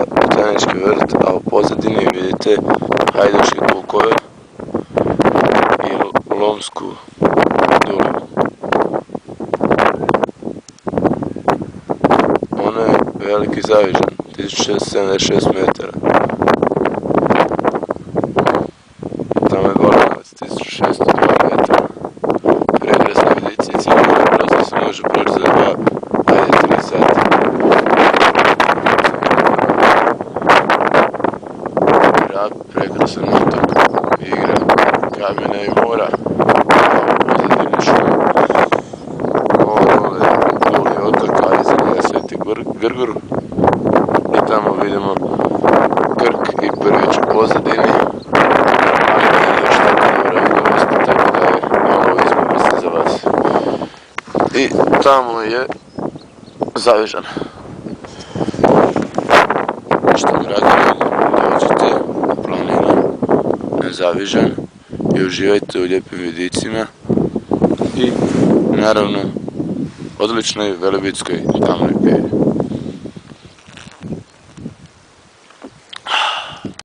botanički vrt, a u pozadini vidite Hajduške kukove i Lomsku dolinu. Ono je veliki Zavižan, 1676 metara. Tamo je Golanovac, 1602 metara. Prekrasni vidici i cijeli prostor se može proći za 3 sata. Rab, prekrasan otok, igra kamena i mora, pozadini šuma. Ovo je Goli otok, a iza njega Sveti Grgur. I tamo vidimo Krk i Prvić u pozadini. Ali još tako dobro vidljivosti, tako da je malo izgubi za vas. I tamo je Zavižan. Što dragi ljudi, dođite u planinu na Zavižan i uživajte u lijepim vidicima i naravno odličnoj velebitskoj tamnoj pivi.